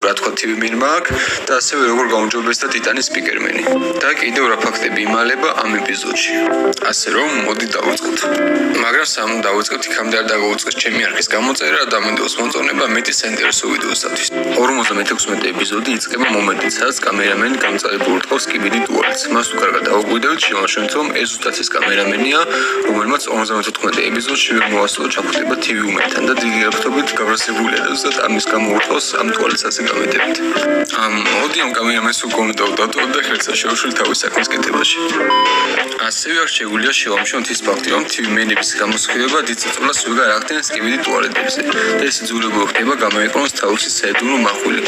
რა თქვა TV-მენმა აქ და ასევე როგორ გაუმჯობესდა ტიტანის სპიკერმენი. და კიდევ რა ფაქტები იმალება ამ ეპიზოდში. ასე რომ, მოდი დავიწყოთ. მაგრამ სამ დავიწყოთ იქამდე არ დაგაუწყეს ჩემი არქის გამოწერა და მინდოს მოწონება მეტი საინტერესო ვიდეოსათვის. 56 ეპიზოდი იწყება მომენტით, სადაც კამერამენი გამწარებულ ურტყავს კიბედი ტუალეტს. მას უკარგა დავაგვიდევთ შევაშენოთ, რომ ეს ზუსტად ეს კამერამენია, რომელმაც 54 ეპიზოდში ვერ მოასწრო ჩაფუთება TV-მენთან და დიდი რაფთობით გავრცელებულია და ზუსტად ამის გამო ურტყავს ამ ტუალეტს ასე გამედებით. მოდი ამ კამერამენს უკონდა დატოვოთ და ხელსა შევშვილ თავის საქმის კეთებაში. ასევე არ შეგვიძლია შევამჩნიოთ ის ფაქტი, რომ TV-მენების გამოსხივება დიდ წაწოლას ვეღარ ახდენს კიბედი ტუალეტებზე და ეს იძულებული ხდება გამოიყენოს თავისი საიდუმლო მახვილი.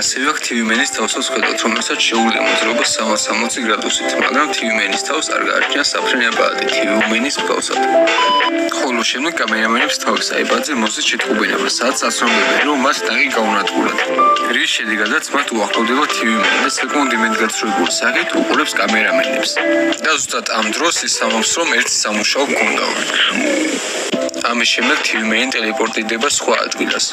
ასევე აქ TV-მენის თავსაც ხედავთ, რომელსაც შეუძლია მოძრაობა 60 გრადუსით, მაგრამ TV-მენის თავს არ გააჩნია საფრენი აპარატი TV-მენის მსგავსად. ხოლო შემდეგ კამერამენებს თავის აიბადზე მოსდის შეტყობინება, სადაც ასრულებენ, რომ მას ტანკი გაუნადგურათ. რის შედეგადაც მათ უახლოვდება TV-მენი და საკმაოდ იმედგაცრუებული სახით უყურებს კამერამენებს. და ზუსტად ამ დროს ის ამბობს, რომ ერთი სამუშაო ჰქონდა. ამის შემდეგ TV-მენი ტელეპორტირდება სხვა ადგილას.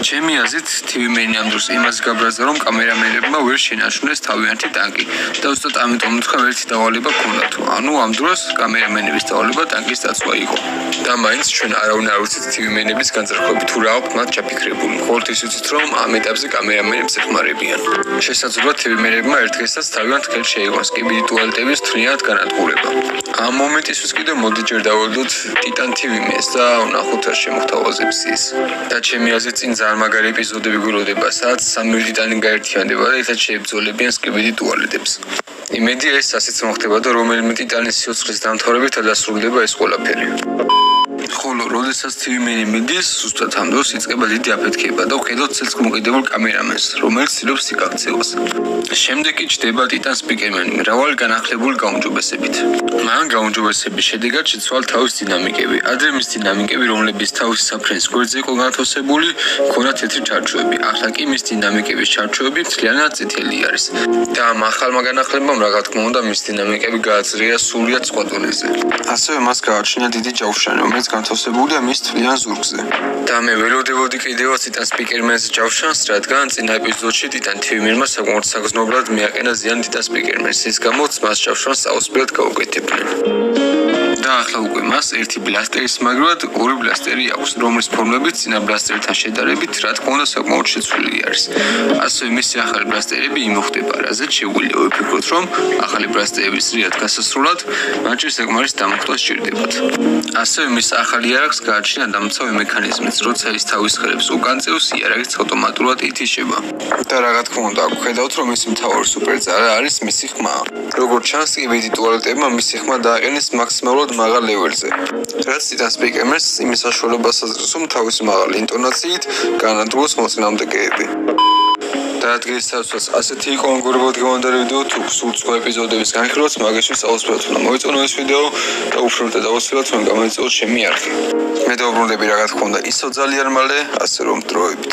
ჩემი აზრით, TV-მენი ამ დროს იმას გაბრაზდა, რომ კამერამენებმა ვერ შენარჩუნეს თავიანთი ტანკი და ზუსტად ამიტომ თქვა ერთი დავალება ჰქონდათ. ანუ ამ დროს კამერამენების დავალება ტანკის დაცვა იყო. და მაინც ჩვენ არავინ არ ვიცით TV-მენების განზრახვები თუ რა აქვს მათ ჩაფიქრებული. მხოლოდ ის ვიცით, რომ ამ ეტაპზე კამერამენებს ეხმარებიან. შესაძლოა TV-მენებმა ერთ დღესაც თავიანთ ხელს შეიგონს კიბედი ტუალეტების თვლიანად განადგურება. ამ მომენტისთვის კიდევ მოდი ჯერ დავვალდოთ ტიტან TV-მენს და ვნახოთ რა შემოხთავაზებს ის. და ჩემი აზრით წინ ძალიან მაგარი ეპიზოდები გულოდება, სადაც სამი ტიტანი გაერთიანდება და ერთად შეებრძოლებიან კიბედი ტუალეტებს. იმედია ეს ასეც მოხდება და რომელიმე ტიტანის სიცოცხლის დამთავრებით დასრულდება ეს ყველაფერი. ხოლო როდესაც TV-მენი მიდის, ზუსტად ამ დროს იწყება დიდი აფეთქება და ვხედავთ ცილს მოკიდებულ კამერამენს, რომელიც ცდილობს სიკაქცევას. შემდეგ კი ჩდება ტიტან სპიკერმენი მრავალი განახლებული გაუმჯობესებით. მან გაუმჯობესების შედეგად შეცვალა თავის დინამიკები. ადრე მის დინამიკები, რომლებიც თავის საფრენის გვერდზე იყო განთავსებული, ჰქონდა თეთრი ჩარჩოები. ახლა კი მის დინამიკების ჩარჩოები მთლიანად წითელი არის. და ამ ახალმა განახლებამ, რა თქმა უნდა, მის დინამიკები გააძლიერა სრულიად სხვა დონეზე. ასევე მას გააჩნია დიდი ჯავშანი, რომელიც განთავსებულია მის თვლიან ზურგზე. და მე ველოდებოდი კიდევაც ტიტან სპიკერმენს ჯავშანს, რადგან წინა ეპიზოდში ტიტან TV-მენმა საკმაოდ საგრძნობლად მიაყენა ზიანი ტიტან სპიკერმენს, ის გამოც მას ჯავშანს აუცილებლად გაუკეთებდნენ. და ახლა უკვე მას ერთი ბლასტერი სმაგრად ორი ბლასტერი აქვს, რომლის ფორმები წინა ბლასტერთან შედარებით, რა თქმა უნდა, საკმაოდ შეცვლილი არის. ასევე მისი ახალი ბლასტერები იმოხდება, რაზეც შეგვიძლია ვიფიქროთ, რომ ახალი ბლასტერების სრიად გასასრულად მათში საკმარის დამოხტვა სჭირდებათ. ასევე მის ახალი იარაღს გააჩნია დამცავი მექანიზმიც, როცა ის თავის ხელებს უკან წევს, იარაღიც ავტომატურად ითიშება. და რა თქმა უნდა, ხედავთ, რომ მისი მთავარი სუპერძარა არის მისი ხმა. როგორც ჩანს, კიბედი ტუალეტებმა მისი ხმა დააყენეს მაქსიმალურად მაღალ ლეველზე, რაც ტიტან სპიკერმენს იმის საშუალებას აძლევს, რომ თავისი მაღალი ინტონაციით განადგუროს მოწინააღმდეგეები. და ადგილისთავსაც ასეთი იყო ამგვარად გამოდარე ვიდეო, თუ გსურთ სხვა ეპიზოდების განხილვაც, მაგაშვილს აუცილებლად უნდა მოეწონო ეს ვიდეო და უფრო მეტად აუცილებლად უნდა გამოიწვიოს ჩემი არქი. მე დავუბრუნდები რა თქმა უნდა ისევ ძალიან მალე, ასე რომ დროებით.